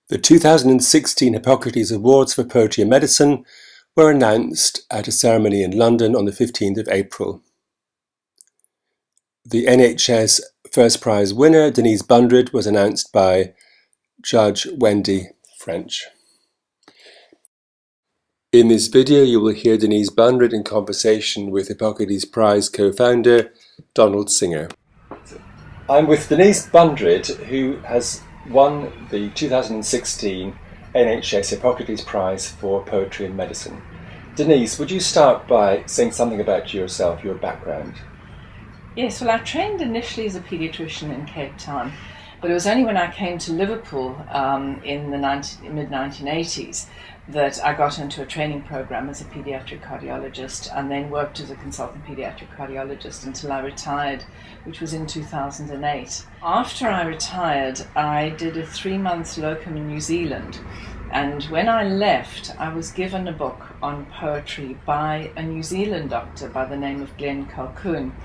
The 2016 Hippocrates Awards for Poetry and Medicine were announced at a ceremony in London on the 15th of April. The NHS First Prize winner, Denise Bundred, was announced by Judge Wendy French. In this video, you will hear Denise Bundred in conversation with Hippocrates Prize co-founder Donald Singer. I'm with Denise Bundred, who has won the 2016 NHS Hippocrates Prize for Poetry and Medicine. Denise, would you start by saying something about yourself, your background? Yes, well, I trained initially as a paediatrician in Cape Town, but it was only when I came to Liverpool in the mid-1980s that I got into a training program as a paediatric cardiologist and then worked as a consultant paediatric cardiologist until I retired, which was in 2008. After I retired, I did a 3-month locum in New Zealand, and when I left, I was given a book on poetry by a New Zealand doctor by the name of Glenn Calhoun.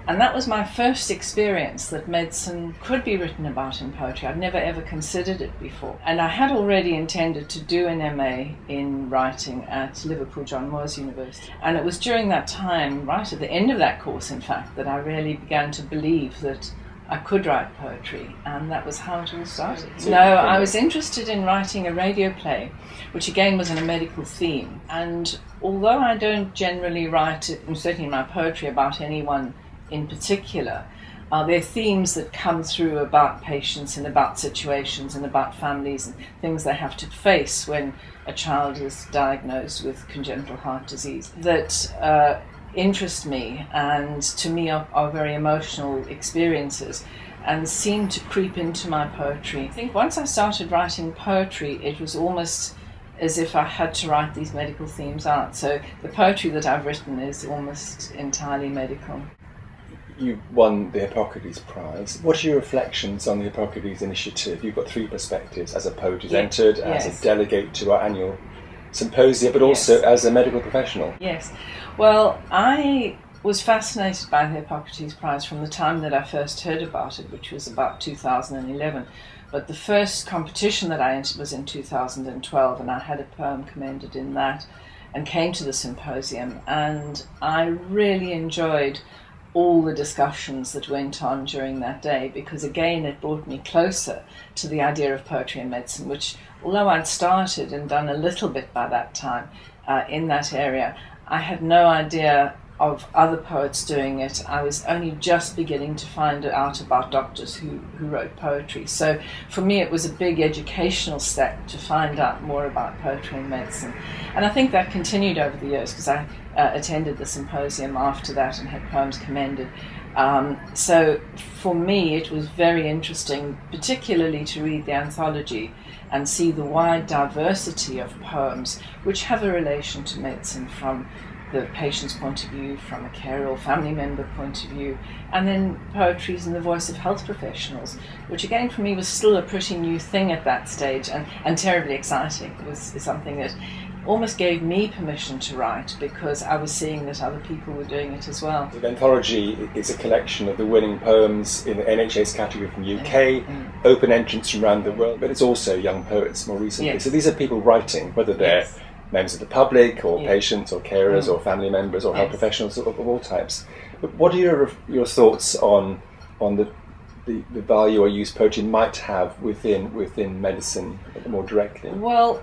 And that was my first experience that medicine could be written about in poetry. I'd never ever considered it before. And I had already intended to do an MA in writing at Liverpool John Moores University. And it was during that time, right at the end of that course in fact, that I really began to believe that I could write poetry, and that was how it all started. No, I was interested in writing a radio play, which again was on a medical theme. And although I don't generally write, certainly in my poetry, about anyone in particular, there are themes that come through about patients and about situations and about families and things they have to face when a child is diagnosed with congenital heart disease that interest me and to me are very emotional experiences and seem to creep into my poetry. I think once I started writing poetry, it was almost as if I had to write these medical themes out. So the poetry that I've written is almost entirely medical. You won the Hippocrates Prize. What are your reflections on the Hippocrates initiative? You've got 3 perspectives: as a poet who's entered, as a delegate to our annual symposia, but also as a medical professional. Yes. Well, I was fascinated by the Hippocrates Prize from the time that I first heard about it, which was about 2011. But the first competition that I entered was in 2012, and I had a poem commended in that and came to the symposium. And I really enjoyed all the discussions that went on during that day, because again it brought me closer to the idea of poetry and medicine, which, although I'd started and done a little bit by that time in that area, I had no idea of other poets doing it. I was only just beginning to find out about doctors who wrote poetry. So for me it was a big educational step to find out more about poetry and medicine. And I think that continued over the years, because I attended the symposium after that and had poems commended. So for me it was very interesting, particularly to read the anthology and see the wide diversity of poems which have a relation to medicine from the patient's point of view, from a carer or family member point of view, and then poetry's in the voice of health professionals, which again for me was still a pretty new thing at that stage and terribly exciting. It was something that almost gave me permission to write, because I was seeing that other people were doing it as well. The anthology is a collection of the winning poems in the NHS category from the UK, open entrance from around the world, but it's also young poets more recently. Yes. So these are people writing, whether they're members of the public or patients or carers or family members or health professionals of all types. But what are your thoughts on the value or use poetry might have within medicine more directly? Well,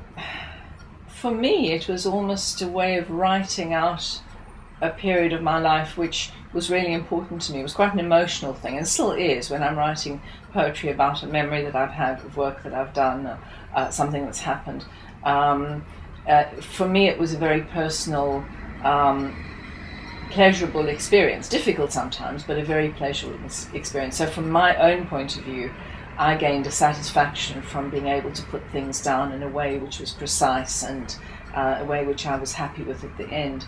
for me it was almost a way of writing out a period of my life which was really important to me. It was quite an emotional thing, and still is when I'm writing poetry about a memory that I've had of work that I've done, something that's happened. For me it was a very personal, pleasurable experience, difficult sometimes, but a very pleasurable experience. So from my own point of view, I gained a satisfaction from being able to put things down in a way which was precise and a way which I was happy with at the end.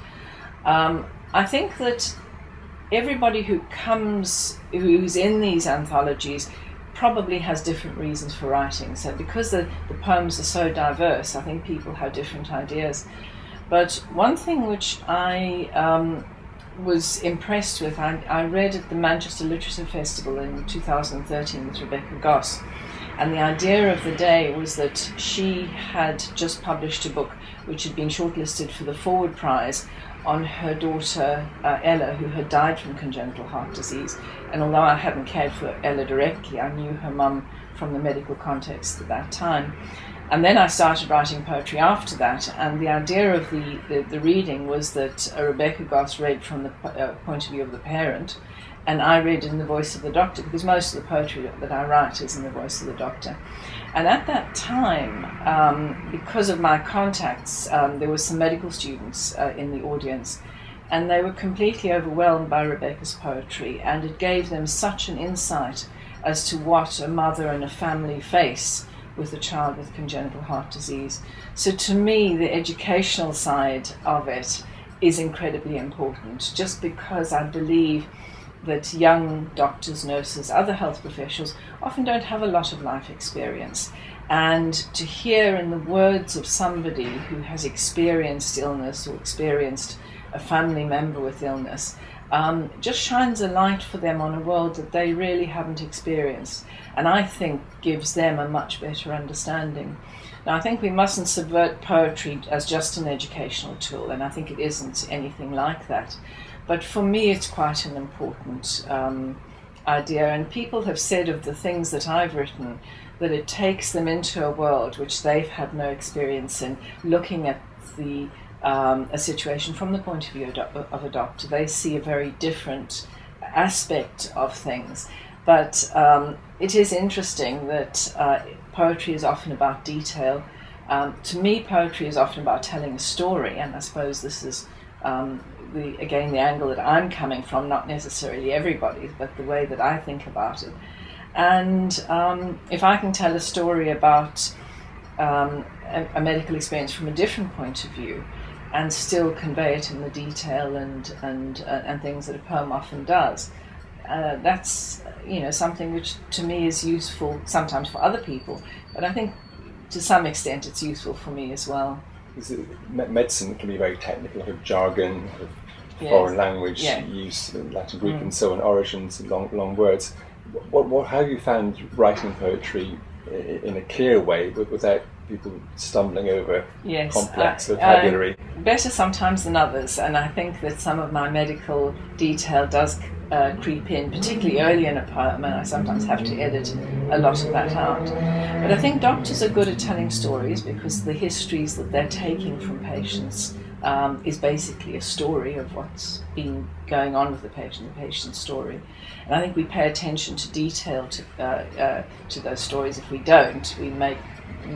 I think that everybody who's in these anthologies probably has different reasons for writing. So because the poems are so diverse, I think people have different ideas. But one thing which I was impressed with, I read at the Manchester Literature Festival in 2013 with Rebecca Goss, And the idea of the day was that she had just published a book which had been shortlisted for the Forward Prize on her daughter Ella, who had died from congenital heart disease. And although I hadn't cared for Ella directly, I knew her mum from the medical context at that time. And then I started writing poetry after that, and the idea of the reading was that Rebecca Goss read from the point of view of the parent, and I read in the voice of the doctor, because most of the poetry that I write is in the voice of the doctor. And at that time, because of my contacts, there were some medical students in the audience, and they were completely overwhelmed by Rebecca's poetry, and it gave them such an insight as to what a mother and a family face with a child with congenital heart disease. So to me, the educational side of it is incredibly important, just because I believe that young doctors, nurses, other health professionals often don't have a lot of life experience. And to hear in the words of somebody who has experienced illness or experienced a family member with illness just shines a light for them on a world that they really haven't experienced, and I think gives them a much better understanding. Now, I think we mustn't subvert poetry as just an educational tool, and I think it isn't anything like that. But for me, it's quite an important idea, and people have said of the things that I've written that it takes them into a world which they've had no experience in, looking at a situation from the point of view of a doctor. They see a very different aspect of things. But it is interesting that poetry is often about detail. To me, poetry is often about telling a story, and I suppose this is the angle that I'm coming from, not necessarily everybody's, but the way that I think about it. And if I can tell a story about a medical experience from a different point of view, and still convey it in the detail and things that a poem often does, that's something which to me is useful sometimes for other people, but I think to some extent it's useful for me as well. Medicine can be very technical, of jargon, of foreign language use, Latin, Greek, and so on, origins, long words. How have you found writing poetry in a clear way, but without people stumbling over complex vocabulary? Better sometimes than others, and I think that some of my medical detail does creep in, particularly early in a poem, and I sometimes have to edit a lot of that out. But I think doctors are good at telling stories, because the histories that they're taking from patients is basically a story of what's been going on with the patient's story. And I think we pay attention to detail to those stories. If we don't, we make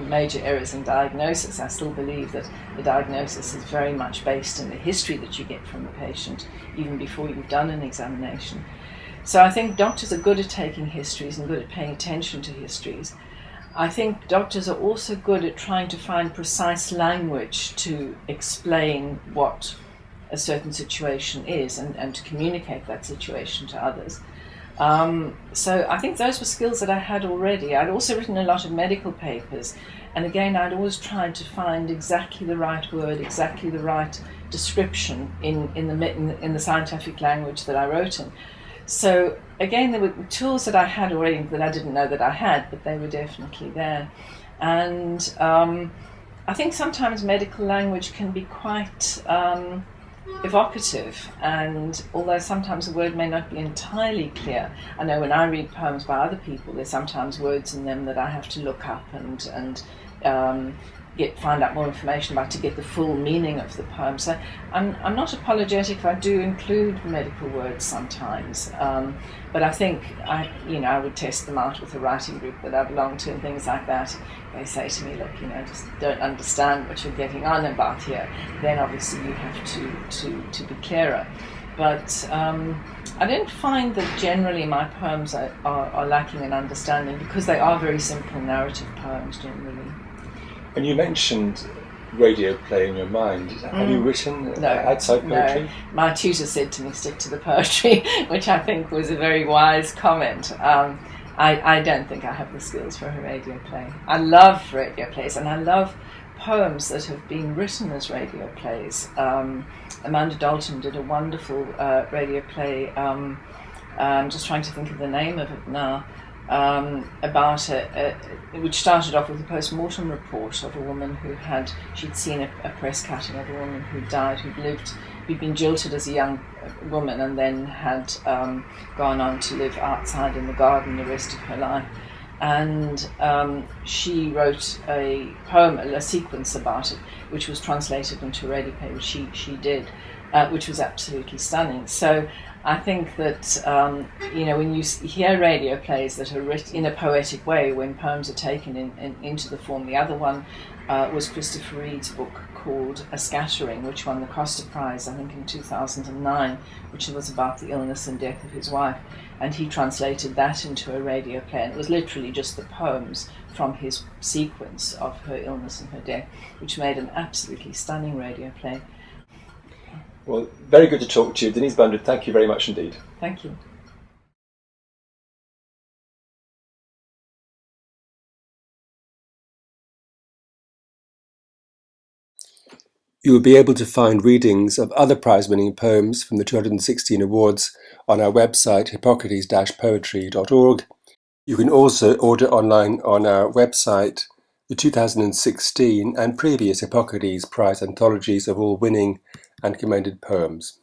major errors in diagnosis. I still believe that the diagnosis is very much based in the history that you get from the patient, even before you've done an examination. So I think doctors are good at taking histories and good at paying attention to histories. I think doctors are also good at trying to find precise language to explain what a certain situation is and to communicate that situation to others. So I think those were skills that I had already. I'd also written a lot of medical papers, and again I'd always tried to find exactly the right word, exactly the right description in the scientific language that I wrote in. So again, there were tools that I had already that I didn't know that I had, but they were definitely there. And I think sometimes medical language can be quite evocative, and although sometimes the word may not be entirely clear, I know when I read poems by other people, there's sometimes words in them that I have to look up and find out more information about to get the full meaning of the poem. So I'm not apologetic if I do include medical words sometimes, but I think I would test them out with a writing group that I belong to and things like that. They say to me, look, just don't understand what you're getting on about here. Then obviously you have to be clearer. But I don't find that generally my poems are lacking in understanding, because they are very simple narrative poems generally. And you mentioned radio play in your mind. Have you written outside poetry? No. My tutor said to me, stick to the poetry, which I think was a very wise comment. I don't think I have the skills for a radio play. I love radio plays, and I love poems that have been written as radio plays. Amanda Dalton did a wonderful radio play. I'm just trying to think of the name of it now. about which started off with a post-mortem report of a woman she'd seen a press cutting of a woman who'd died, who'd been jilted as a young woman and then had gone on to live outside in the garden the rest of her life. And she wrote a poem, a sequence about it, which was translated into a radio play, which she did, which was absolutely stunning. So I think that, when you hear radio plays that are written in a poetic way, when poems are taken into the form, the other one was Christopher Reid's book called A Scattering, which won the Costa Prize, I think, in 2009, which was about the illness and death of his wife. And he translated that into a radio play, and it was literally just the poems from his sequence of her illness and her death, which made an absolutely stunning radio play. Well, very good to talk to you. Denise Bundred, thank you very much indeed. Thank you. You will be able to find readings of other prize-winning poems from the 216 awards on our website, hippocrates-poetry.org. You can also order online on our website the 2016 and previous Hippocrates Prize anthologies of all winning and commended poems.